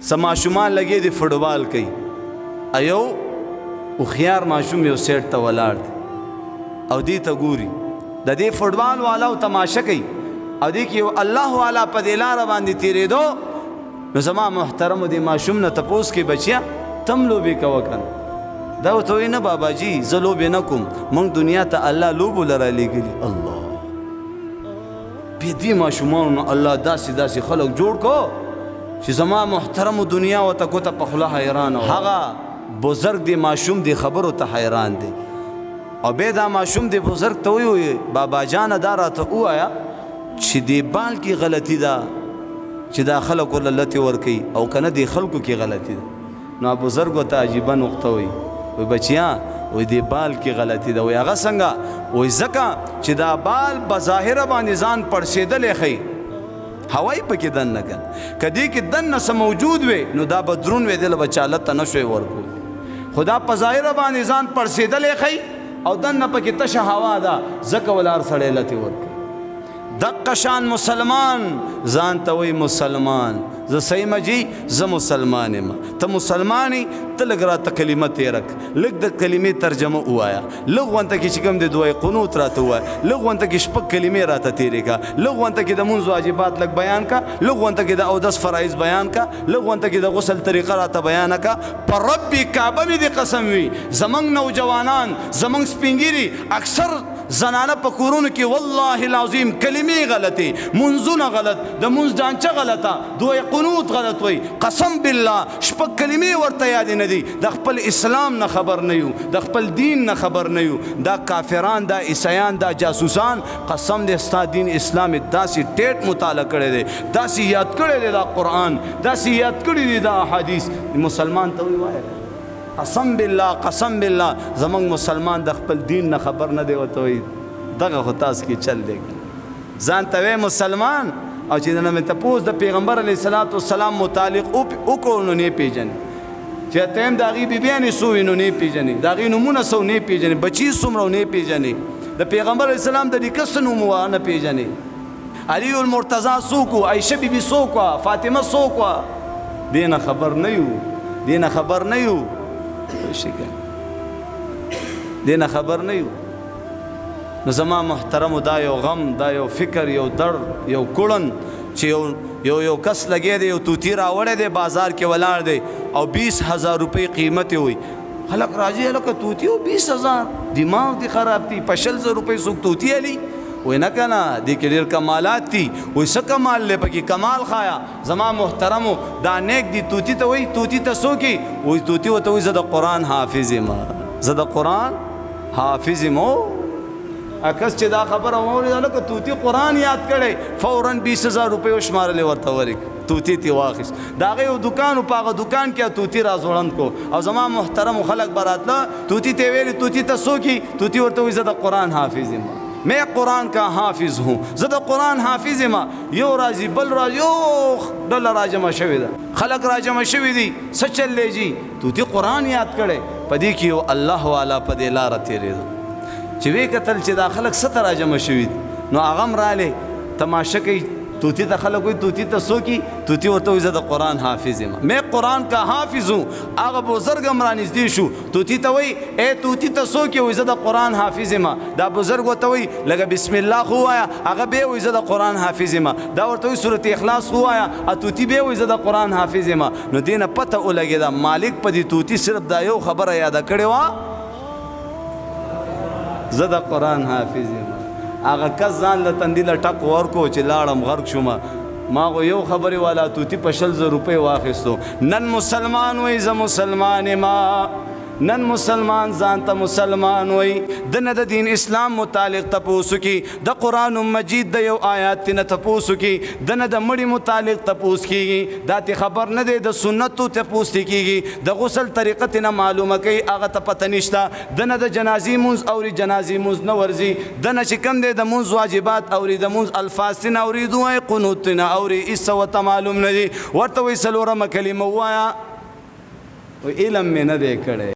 سماشومان لګي دي فوټبال کوي ایو او خيار ماشوم یو سیټ ته ولاړ او دی ته ګوري د دې فوټبال والا تماشا کوي او دی کې الله والا په دلار باندې تیرېدو نو زما محترم دي ماشوم نه تپوس کې بچیا تم لوبي کو کنه دا وته نه بابا جی زلو به نکم مونږ دنیا ته الله لوب لره لګلی الله په دې ماشومان الله داسې خلک جوړ کو چې زما محترم دنیا او ته کو ته په خله حیران هغه بزرگ دی ماشوم دی خبرو ته حیران دی او به دا ماشوم دی بزرگ ته وی بابا جان دارا ته وایا چې دی بال کی غلطی ده چې دا خلکو لته ور کوي او کنه دی خلکو کی غلطی ده نو بزرگ ته عجیب نقطه وی بچیا وی دی بال کی غلطی ده وی هغه څنګه وی زکه چې دا بال بظاهر باندې ځان پړسیدلې خي هوائی پکې دن نه کن کدی کې دن نه موجود وي نو دا بدرون وي دل بچالت نه شوي ورکو خدا په ظاهر باندې ځان پړسیدلې خي او دن نه پکې تشه هوا ده زکه ولار سړې لته ورکو دقه شان مسلمان ځان ته وي مسلمان ز صحیح مجي ز مسلمان ما ته مسلمانې ته لګ راته کلمه تیرک لګ د کلمې ترجمه وایا لګ وانته کې چې کوم د دوی قنوت راته وای لګ وانته کې شپږ کلمې راته تیرې کا لګ وانته کې د منځ واجبات لګ بیان کا لګ وانته کې د اودس فرایض بیان کا لګ وانته کې د غسل طریقه راته بیان کا پر رب کعبه می دي قسم وي زمنګ نوجوانان زمنګ سپینګيري اکثر زنانه په کورونو کې والله العظیم کلمې غلطي منځونه غلط د منځ ډانچه غلطه دوی قنوت غلط وي قسم بالله شپږ کلمې ورته یاد نه دي د خپل اسلام نه خبر نه یو د خپل دین نه خبر نه یو دا کافران دا عیسایان دا جاسوسان قسم دې ستا دین اسلام داسې ټیټ مطالعه کړی دی داسې یاد کړی دی دا قرآن داسې یاد کړی دی دا احادیث مسلمان ته وایي قسم بالله زمنګ مسلمان د خپل دین نه خبر نه دی وته وي دغه خو تاسو کې چل دی ځان ته مسلمان او چې نه مې تاسو د پیغمبر علیه الصلاۃ والسلام متعلق او کو نه پیژنې چې تیم داغي بیبیانې سو نو نه پیژنې داغي نمونه سو نه پیژنې بچی سومره نه پیژنې د پیغمبر علیه السلام د لیکس نوم نه پیژنې علی المرتضی سوکو عائشه بیبي سوکو فاطمه سوکو دینه خبر نه یو دینه خبر نه یو نو زما محترم دا یو غم دا یو فکر یو درد یو کړن چې یو کس لګی دی یو توتی راوړی دی بازار کې ولاړ دی او 20,000 روپۍ قیمت وي خلک راځي هلکه توتی و 20,000 دماغ دی خراب دی په 100,000 روپۍ څوک توتی علي وی نه کنه دې کې ډېر کمالات دي وی څه کمال دی پکې کمال خایا زما محترمو دا نیک دی توتی ته وی توتی ته څوکي وی توتی ورته وی زه د قرآن حافظ یم اکس چې دا خبره واورېده لکه توتی قرآن یاد کړی فوراً 20,000 روپۍ وشمارلې ورته ورک توتی تی واخیست د هغې یو دوکان و په هغه دوکان کې توتی را ځوړند کو او زما محترمو خلک به راتله توتی ته ویلې توتی ته څوکي توتی ورته وایي زه د قرآن حافظ یم میں قرآن کا حافظ ہوں زه د قرآن حافظ یم یو راځي بل راځي یو ډله راجمع شوې ده خلک راجمع شوي دي څه چللی جي توتی قرآن یاد کړی په دې کې یو الله والا په دې لاره تېرېده چې وی کتل چې دا خلک څه ته راجمع شوي دي نو هغه هم رالی تماشه کوي توتی ته خلک وایي توتی ته څوکي توتی ورته وایي زه د قرآن حافظ یم میں قرآن کا حافظ ہوں هغه بزرګ هم رانږدې شو توتی ته وایي ای توتی ته څوکي وایي زه د قرآن حافظ یم دا بزرګ ورته وایي لکه بسم الله خو ووایه هغه بیا وایي زه د قرآن حافظ یم دا ورته وایي صورت اخلاص خو ووایه توتی بیا وایي زه د قرآن حافظ یم نو دې نه پته ولګېده مالک په دې توتی صرف دا یو خبره یاده کړې وه زه د قرآن حافظ یم هغه کس ځان له تندي له ټک ورکو چې لاړم غرق شوم ما خو یو خبرې والا توتی په 100,000 روپۍ واخیستو نن مسلمان وایي زه مسلمان یم نن مسلمان ځان ته مسلمان وایي د نه د دین اسلام متعلق تپوس کی د قرآن مجید د یو آیات نه تپوس کی د نه د مړي متعلق تپوس کیږي دا ته خبر نه دی د سنتو تپوس کیږي د غسل طریقه نه معلومه کوي هغه ته پته نشته د نه د جنازې مونځ اوري جنازې مونځ نه ورځي د نه چې کوم دی د مونځ واجبات اوري د مونځ الفاظ نه اوري دوی قنوت نه اوري هېڅ ورته معلوم نه دي ورته وایي څلورمه کلمه ووایه علم مې نه دی کړی